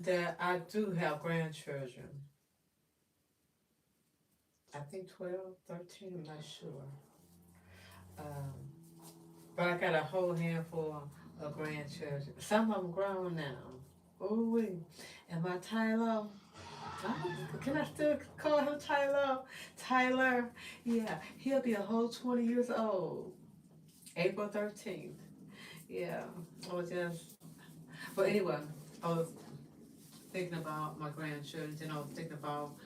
that I do have grandchildren. I think 12, 13. I'm not sure. Um, but I got a whole handful of grandchildren. Some of them grown now. Ooh wee. And my Tyler, can I still call him Tyler? Tyler, yeah, he'll be a whole 20 years old. April 13th. Yeah, I was just, but anyway, I was thinking about my grandchildren, and I was thinking about,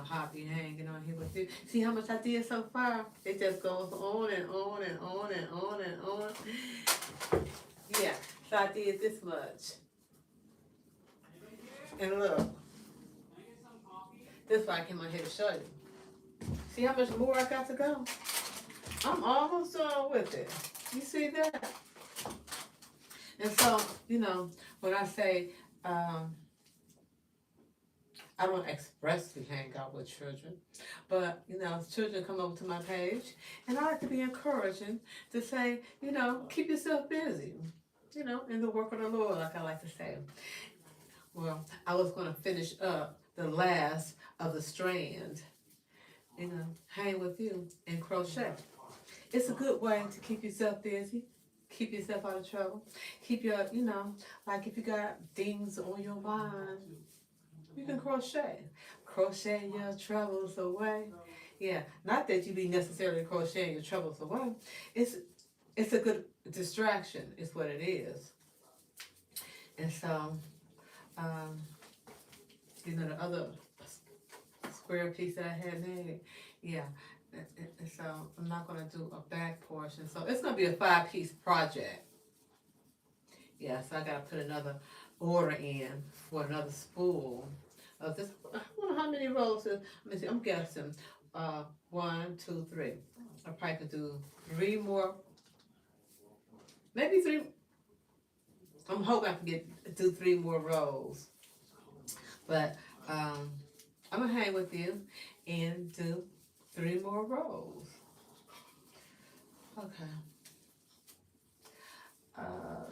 how I be hanging on here with you. See how much I did so far? It just goes on and on and on and on and on. Yeah, so I did this much. And look, this is why I came on here to show you. See how much more I got to go? I'm almost done with it. You see that? And so, when I say, um, I don't expressly hang out with children, but children come over to my page, and I like to be encouraging to say, keep yourself busy, in the work of the Lord, like I like to say. Well, I was going to finish up the last of the strand, hang with you and crochet. It's a good way to keep yourself busy, keep yourself out of trouble, keep your, like if you got things on your mind, you can crochet. Crochet your troubles away. Yeah, not that you be necessarily crocheting your troubles away. It's it's a good distraction, is what it is. And so, um, the other square piece that I had made, yeah. And so I'm not gonna do a back portion. So it's gonna be a 5-piece project. Yeah, so I gotta put another order in for another spool of this. I wonder how many rows. Let me see. I'm guessing. One, two, three. I probably could do 3 more, maybe three. I'm hoping I can do 3 more rows. But um, I'm gonna hang with you and do 3 more rows. Okay. Um,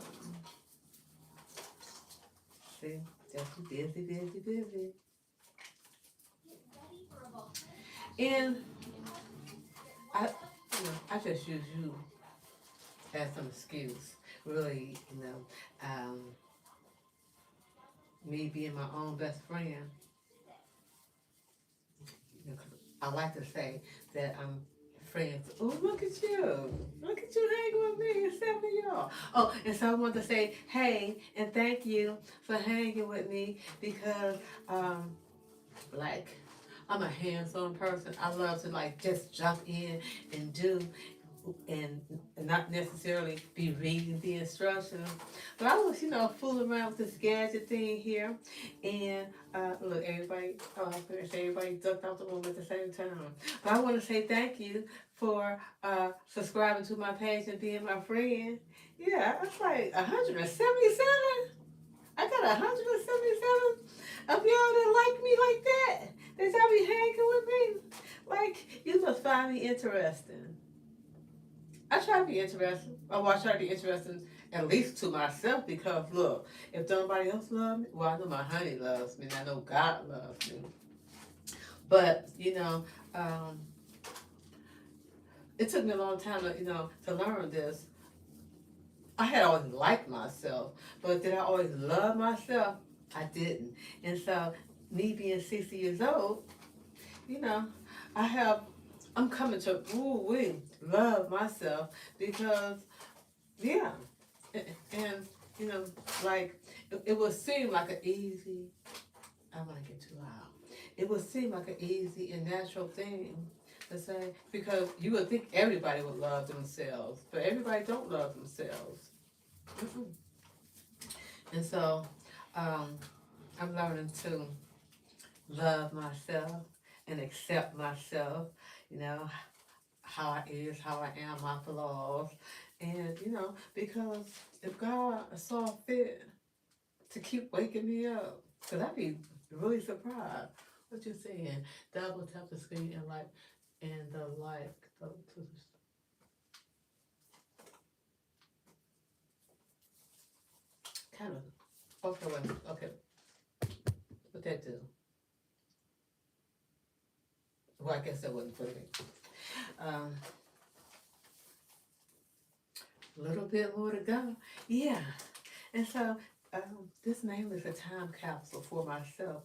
see, just busy, busy, busy. And I just use you as an excuse. Really, me being my own best friend. 'Cause I like to say that I'm friends. Oh, look at you. Look at you hanging with me and 7 of y'all. Oh, and so I want to say hey and thank you for hanging with me because, like, I'm a hands-on person. I love to like just jump in and do and not necessarily be reading the instructions. But I was, fooling around with this gadget thing here, and look, everybody, everybody ducked out the room at the same time. But I want to say thank you for subscribing to my page and being my friend. Yeah, that's like 177. I got 177 of y'all that like me like that. That y'all be hanging with me. Like, you must find me interesting. I try to be interesting. Oh, well, I try to be interesting at least to myself because look, if nobody else loves me, well, I know my honey loves me and I know God loves me. But it took me a long time to to learn this. I had always liked myself, but did I always love myself? I didn't. And so, me being 60 years old, you know, I have, I'm coming to love myself because yeah, and like it would seem like an easy. I don't want to get too loud. It would seem like an easy and natural thing to say because you would think everybody would love themselves, but everybody don't love themselves. Mm-mm. And so um, I'm learning to love myself and accept myself. You know how I is, how I am, my flaws, and because if God saw fit to keep waking me up, because I'd be really surprised. What you saying? Double tap the screen and like and the like. Kind of. Okay, wait. Okay. that do? Well, I guess that wasn't for me. Um, a little bit more to go. Yeah. And so this mainly is a time capsule for myself,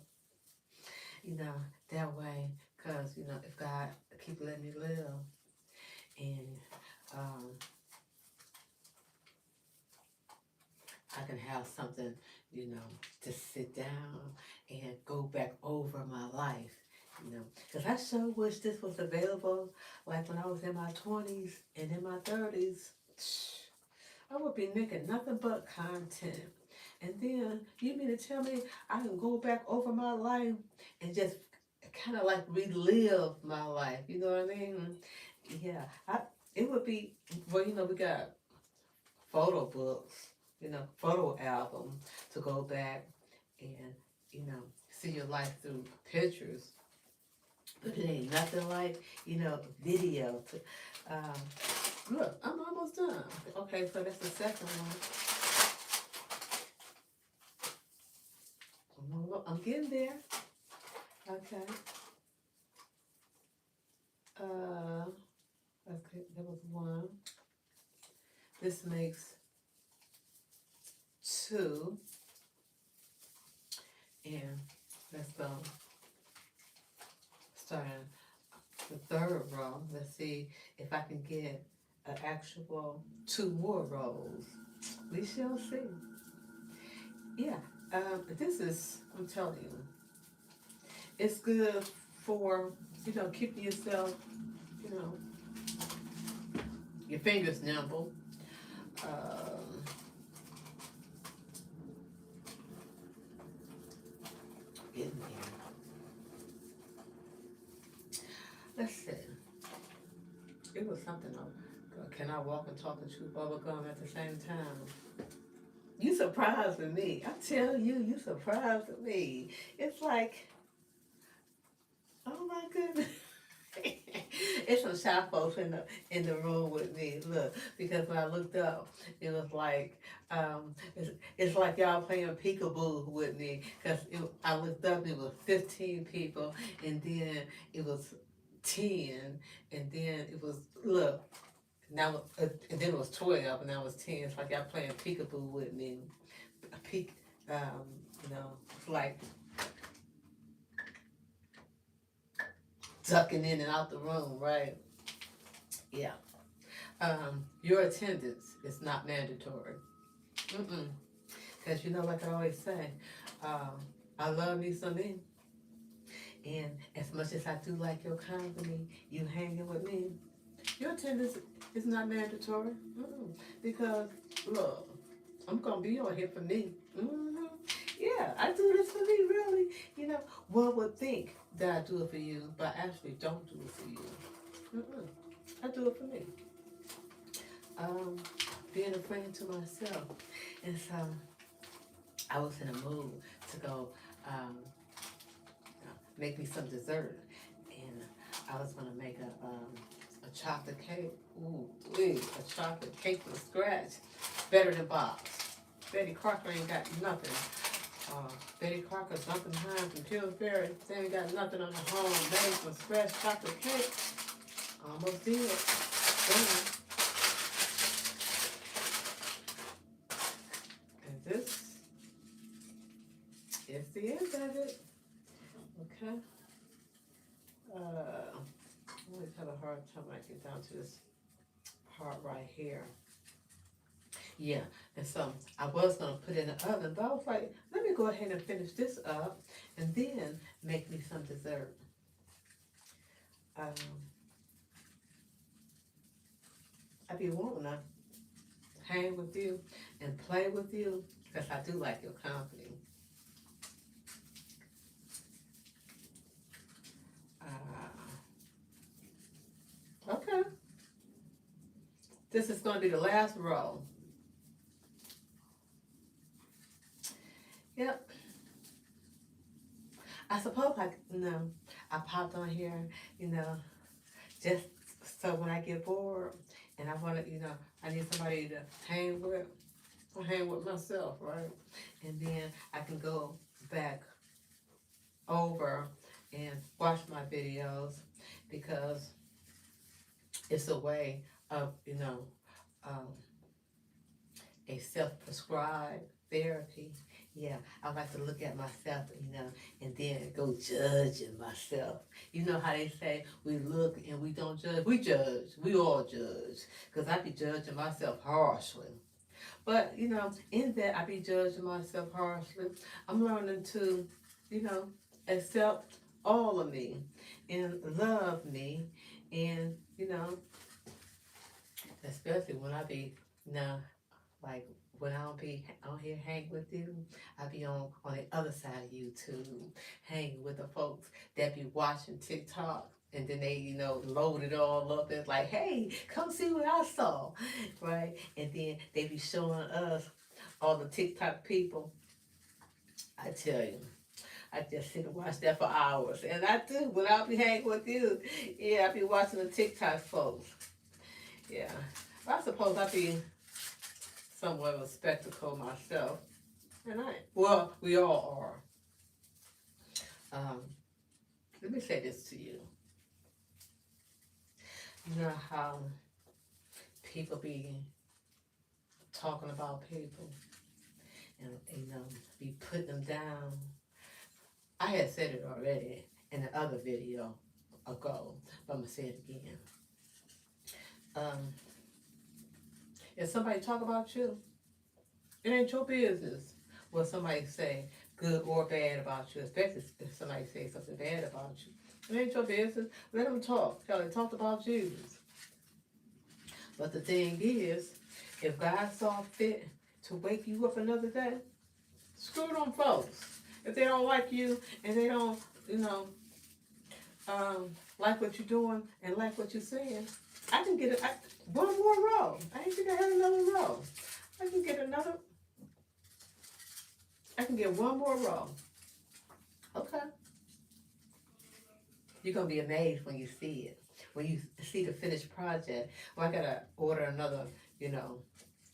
you know, that way, because, you know, if God keep letting me live and um, I can have something, you know, to sit down and go back over my life, you know. Because I sure wish this was available like when I was in my 20s and in my 30s. I would be making nothing but content. And then you mean to tell me I can go back over my life and just kind of like relive my life, you know what I mean? Yeah, it would be, well, you know, we got photo books, you know, photo album to go back and, you know, see your life through pictures. But it ain't nothing like, you know, video. Look, I'm almost done. Okay, so that's the second one. I'm getting there. Okay. Okay, that was one. This makes two. And let's go starting the third row. Let's see if I can get an actual two more rows. We shall see. Yeah, this is, I'm telling you, it's good for, you know, keeping yourself, you know, your fingers nimble. Um, Getting there. Let's see. It was something. Can I walk and talk and chew bubble gum at the same time? You surprised with me. I tell you, you surprised with me. It's like, oh my goodness. It's some shy folks in the room with me. Look, because when I looked up, it was like it's like y'all playing peekaboo with me. Because I looked up, it was 15 people, and then it was 10, and then it was look. Now and then it was 12, and now it was 10. It's like y'all playing peekaboo with me. Peek, you know, it's like ducking in and out the room, right? Yeah. Your attendance is not mandatory. Because you know, like I always say, I love me some me. And as much as I do like your company, you hanging with me, your attendance is not mandatory. Because, look, I'm going to be on here for me. Yeah, I do this for me, really. You know, one would think that I do it for you, but I actually don't do it for you. I do it for me. Being a friend to myself. And so I was in a mood to go make me some dessert. And I was going to make a chocolate cake. Ooh, a chocolate cake from scratch. Better than Bob's. Betty Crocker ain't got nothing. Betty Crocker, Duncan Hines, and Pillsbury, they ain't got nothing on the home made from scratch chocolate cake. Almost did. Done. And this is the end of it. Okay. I always have a hard time when I get down to this part right here. Yeah, and so I was gonna put it in the oven, but I was like, let me go ahead and finish this up and then make me some dessert. I be wanting to hang with you and play with you because I do like your company. Okay, this is gonna be the last row. Yep. I suppose I popped on here, you know, just so when I get bored and I want to, you know, I need somebody to hang with, I'll hang with myself, right? And then I can go back watch my videos because it's a way of, um, a self-prescribed therapy. Yeah, I like to look at myself, and then go judging myself. You know how they say we look and we don't judge? We judge. We all judge. Because I be judging myself harshly. But, in that I be judging myself harshly, I'm learning to, you know, accept all of me and love me. And, especially when I be, like when I don't be on here hanging with you, I be on the other side of YouTube, hanging with the folks that be watching TikTok. And then they, load it all up. It's like, hey, come see what I saw, right? And then they be showing us all the TikTok people. I tell you, I just sit and watch that for hours. And I do, when I be hanging with you, yeah, I be watching the TikTok folks. Yeah. I suppose I be somewhat of a spectacle myself. And well, we all are. Let me say this to you. You know how people be talking about people and, be putting them down. I had said it already in the other video ago, but I'm going to say it again. If somebody talk about you, it ain't your business what somebody say, good or bad about you, especially if somebody say something bad about you. It ain't your business. Let them talk. Hell, they talked about Jesus. But the thing is, if God saw fit to wake you up another day, screw them folks. If they don't like you and they don't, like what you're doing and like what you're saying, I can get one more row. I ain't gonna have another row. I can get one more row. Okay. You're gonna be amazed when you see it. When you see the finished project. Well, I gotta order another,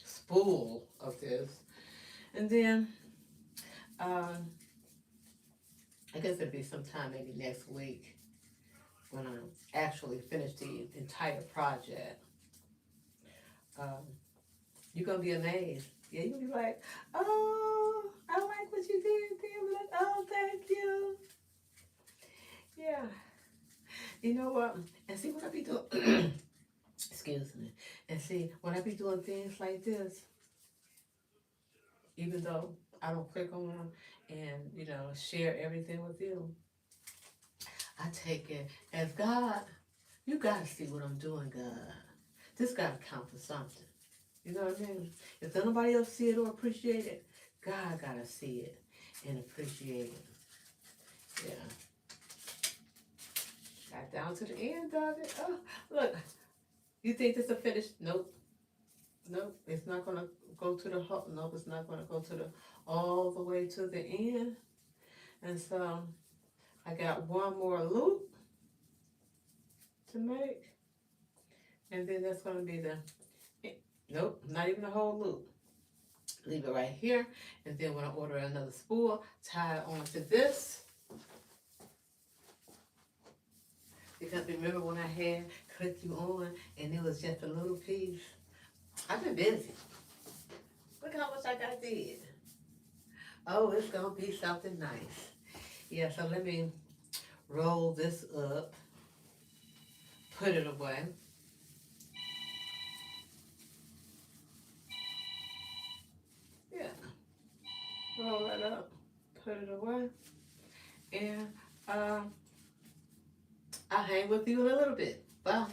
spool of this. And then, I guess it'll be sometime maybe next week when I actually finish the entire project. You're gonna be amazed. Yeah, you'll be like, oh, I like what you did. Then be like, oh, thank you. Yeah. You know what? And see what I be doing. Excuse me. And see, when I be doing things like this, even though I don't click on them and, share everything with you, I take it as God, you gotta see what I'm doing, God. This gotta count for something. You know what I mean? If nobody else see it or appreciate it, God gotta see it and appreciate it. Yeah. Got down to the end of it. Oh, look. You think this is finished? Nope. It's not gonna go to the nope. It's not gonna go to the all the way to the end. And so I got one more loop to make, and then that's gonna be the nope, not even the whole loop. Leave it right here, and then when I order another spool, tie it onto this. Because remember when I had clicked you on and it was just a little piece? I've been busy. Look how much I got did. Oh, it's gonna be something nice. Yeah, so let me roll this up, put it away. Yeah, roll it up, put it away, and I'll hang with you in a little bit. Bye.